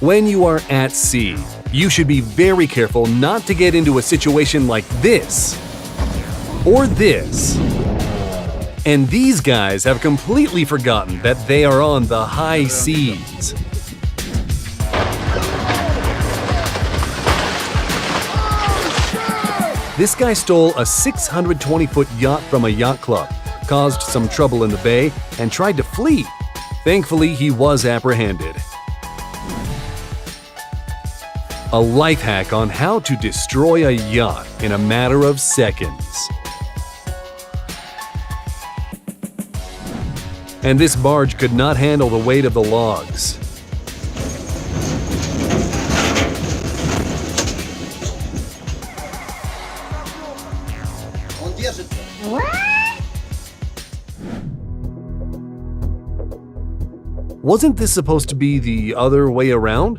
When you are at sea, you should be very careful not to get into a situation like this or this. And these guys have completely forgotten that they are on the high seas. This guy stole a 620-foot yacht from a yacht club, caused some trouble in the bay, and tried to flee. Thankfully, he was apprehended. A life hack on how to destroy a yacht in a matter of seconds. And this barge could not handle the weight of the logs. Wasn't this supposed to be the other way around?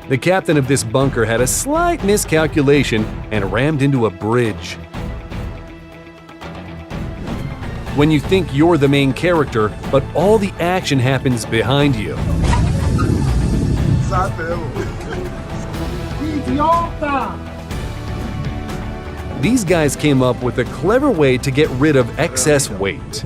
The captain of this bunker had a slight miscalculation and rammed into a bridge. When you think you're the main character, but all the action happens behind you. Idiota! These guys came up with a clever way to get rid of excess weight.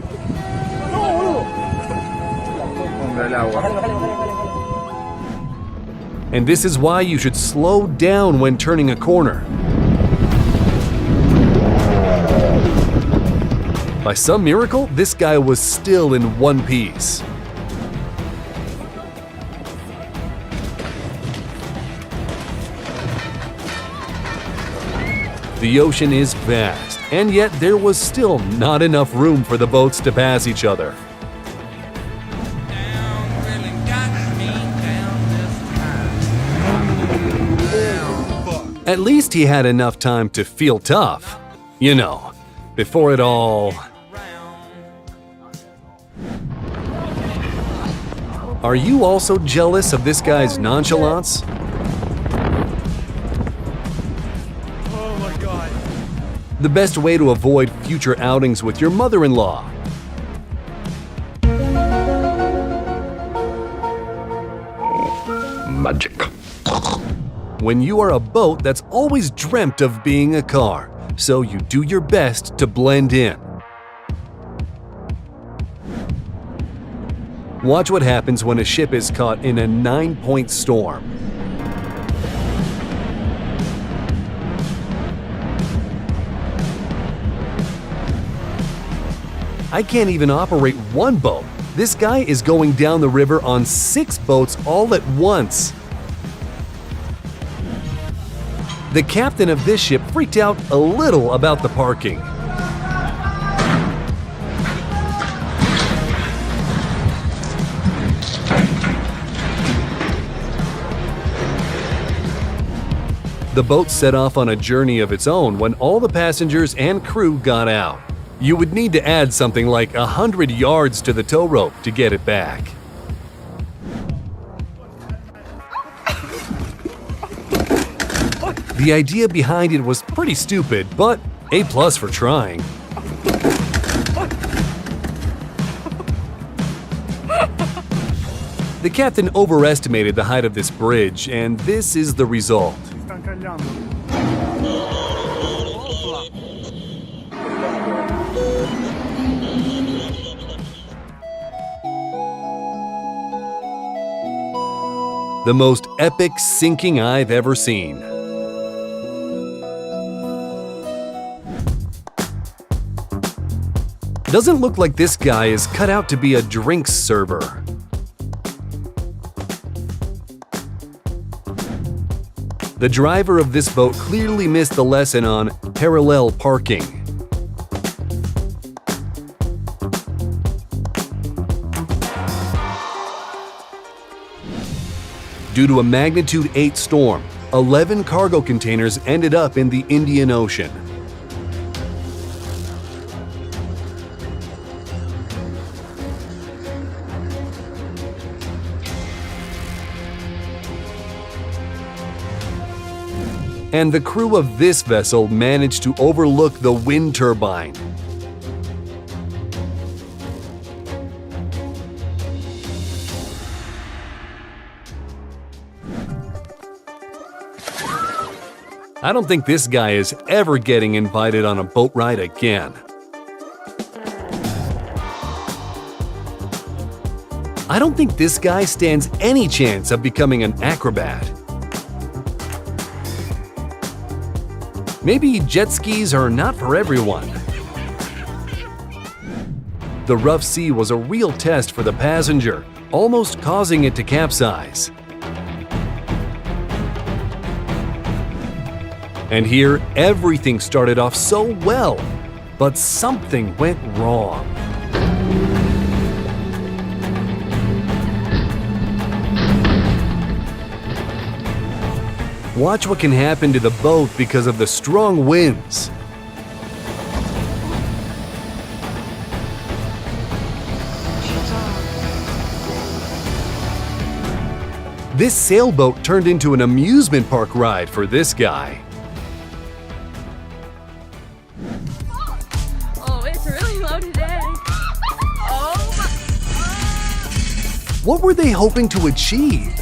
And this is why you should slow down when turning a corner. By some miracle, this guy was still in one piece. The ocean is vast, and yet there was still not enough room for the boats to pass each other. At least he had enough time to feel tough, you know, before it all... Are you also jealous of this guy's nonchalance? Oh my God. The best way to avoid future outings with your mother-in-law. Magic. When you are a boat that's always dreamt of being a car, so you do your best to blend in. Watch what happens when a ship is caught in a 9-point storm. I can't even operate one boat. This guy is going down the river on 6 boats all at once. The captain of this ship freaked out a little about the parking. The boat set off on a journey of its own when all the passengers and crew got out. You would need to add something like 100 yards to the tow rope to get it back. The idea behind it was pretty stupid, but A+ for trying. The captain overestimated the height of this bridge, and this is the result. The most epic sinking I've ever seen. Doesn't look like this guy is cut out to be a drinks server. The driver of this boat clearly missed the lesson on parallel parking. Due to a magnitude 8 storm, 11 cargo containers ended up in the Indian Ocean. And the crew of this vessel managed to overlook the wind turbine. I don't think this guy is ever getting invited on a boat ride again. I don't think this guy stands any chance of becoming an acrobat. Maybe jet skis are not for everyone. The rough sea was a real test for the passenger, almost causing it to capsize. And here, everything started off so well, but something went wrong. Watch what can happen to the boat because of the strong winds. This sailboat turned into an amusement park ride for this guy. Oh, it's really low today. Oh my. What were they hoping to achieve?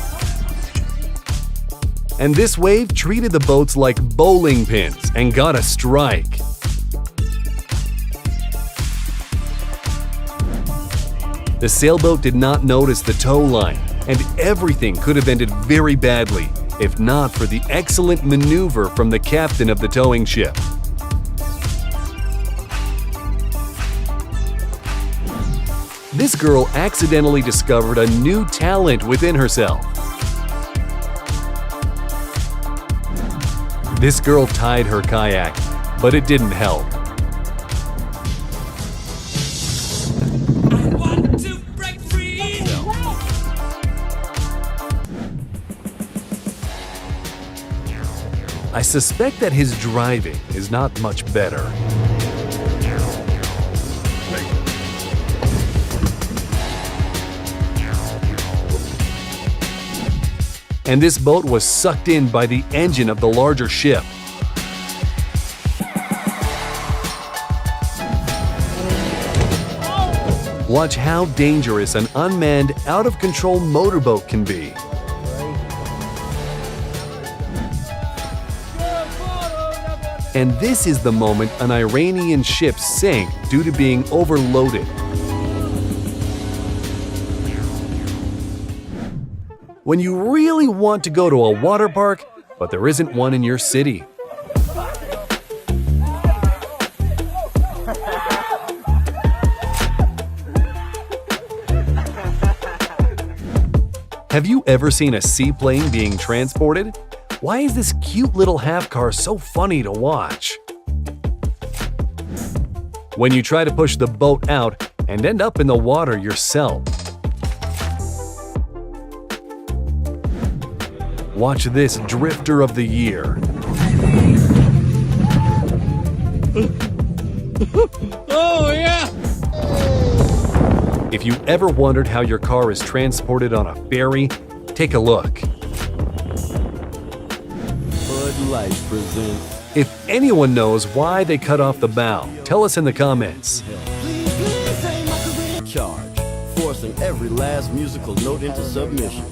And this wave treated the boats like bowling pins and got a strike. The sailboat did not notice the tow line, and everything could have ended very badly if not for the excellent maneuver from the captain of the towing ship. This girl accidentally discovered a new talent within herself. This girl tied her kayak, but it didn't help. I want to break free. I suspect that his driving is not much better. And this boat was sucked in by the engine of the larger ship. Watch how dangerous an unmanned, out-of-control motorboat can be. And this is the moment an Iranian ship sank due to being overloaded. When you really want to go to a water park, but there isn't one in your city. Have you ever seen a seaplane being transported? Why is this cute little half car so funny to watch? When you try to push the boat out and end up in the water yourself. Watch this drifter of the year. Oh, yeah. If you ever wondered how your car is transported on a ferry, take a look. Bud Light presents. If anyone knows why they cut off the bow, tell us in the comments. Charge, forcing every last musical note into submission.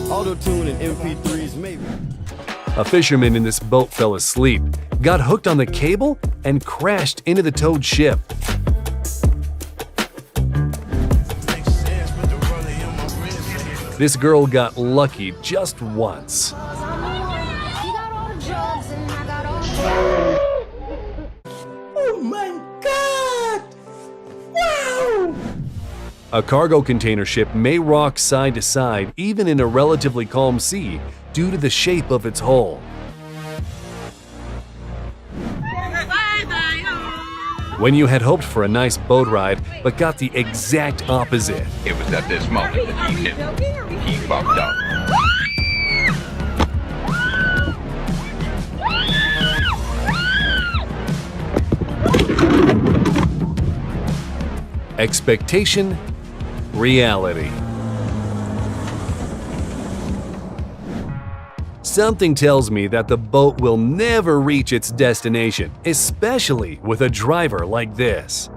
Auto-tune and MP3s maybe. A fisherman in this boat fell asleep, got hooked on the cable, and crashed into the towed ship. This girl got lucky just once. Oh my God! Wow! A cargo container ship may rock side to side even in a relatively calm sea due to the shape of its hull. When you had hoped for a nice boat ride but got the exact opposite. It was at this moment that he knew he fucked up. Expectation, reality. Something tells me that the boat will never reach its destination, especially with a driver like this.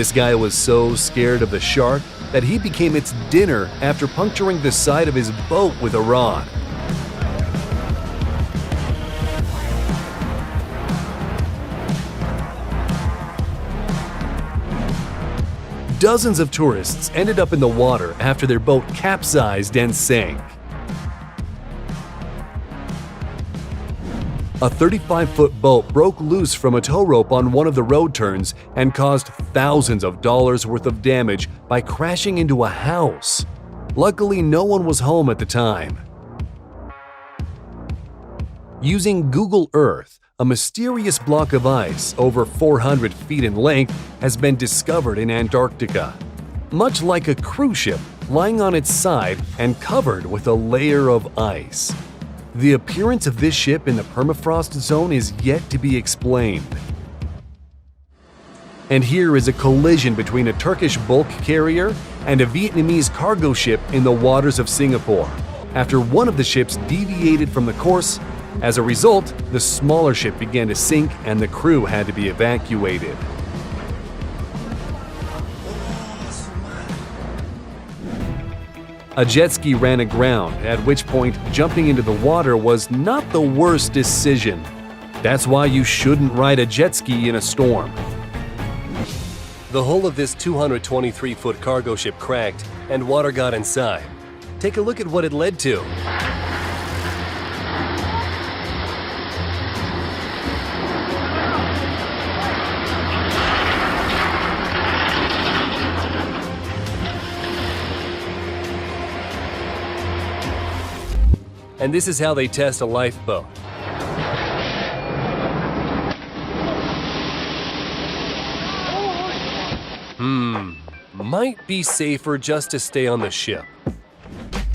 This guy was so scared of the shark that he became its dinner after puncturing the side of his boat with a rod. Dozens of tourists ended up in the water after their boat capsized and sank. A 35-foot boat broke loose from a tow rope on one of the road turns and caused thousands of dollars worth of damage by crashing into a house. Luckily, no one was home at the time. Using Google Earth, a mysterious block of ice over 400 feet in length has been discovered in Antarctica. Much like a cruise ship lying on its side and covered with a layer of ice. The appearance of this ship in the permafrost zone is yet to be explained. And here is a collision between a Turkish bulk carrier and a Vietnamese cargo ship in the waters of Singapore, after one of the ships deviated from the course. As a result, the smaller ship began to sink and the crew had to be evacuated. A jet ski ran aground, at which point jumping into the water was not the worst decision. That's why you shouldn't ride a jet ski in a storm. The hull of this 223-foot cargo ship cracked and water got inside. Take a look at what it led to. And this is how they test a lifeboat. Might be safer just to stay on the ship.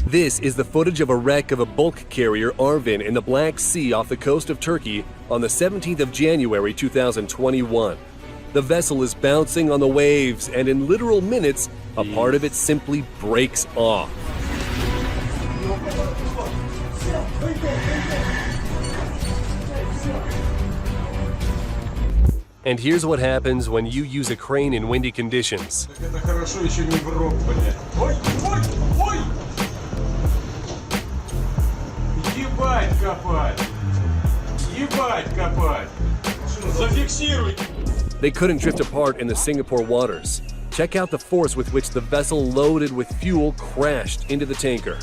This is the footage of a wreck of a bulk carrier Arvin in the Black Sea off the coast of Turkey on the 17th of January 2021. The vessel is bouncing on the waves and in literal minutes, a part of it simply breaks off. And here's what happens when you use a crane in windy conditions. Это хорошо еще не в рот, блядь. Ой, ой, ой! Ебать копать! Ебать копать! Зафиксируй! They couldn't drift apart in the Singapore waters. Check out the force with which the vessel loaded with fuel crashed into the tanker.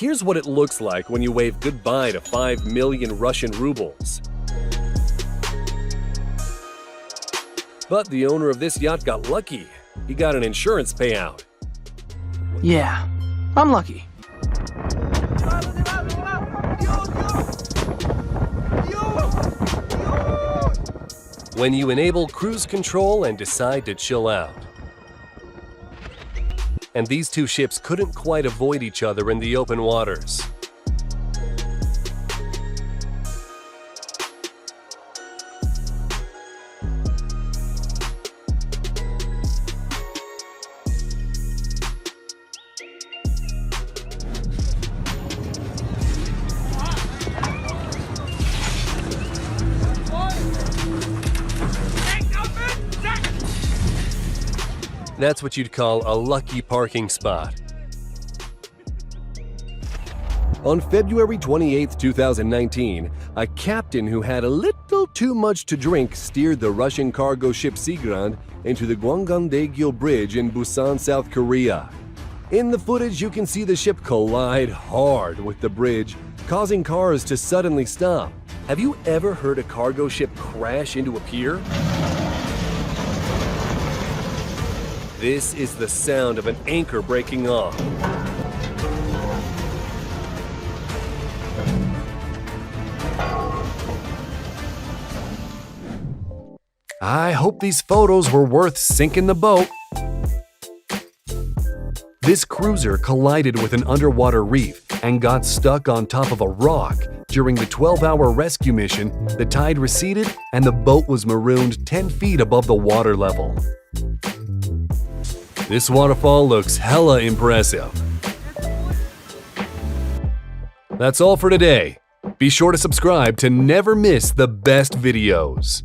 Here's what it looks like when you wave goodbye to 5 million Russian rubles. But the owner of this yacht got lucky. He got an insurance payout. Yeah, I'm lucky. When you enable cruise control and decide to chill out. And these two ships couldn't quite avoid each other in the open waters. That's what you'd call a lucky parking spot. On February 28, 2019, a captain who had a little too much to drink steered the Russian cargo ship Seagrand into the Gwangan-daegyo Bridge in Busan, South Korea. In the footage, you can see the ship collide hard with the bridge, causing cars to suddenly stop. Have you ever heard a cargo ship crash into a pier? This is the sound of an anchor breaking off. I hope these photos were worth sinking the boat. This cruiser collided with an underwater reef and got stuck on top of a rock. During the 12-hour rescue mission, the tide receded and the boat was marooned 10 feet above the water level. This waterfall looks hella impressive. That's all for today. Be sure to subscribe to never miss the best videos.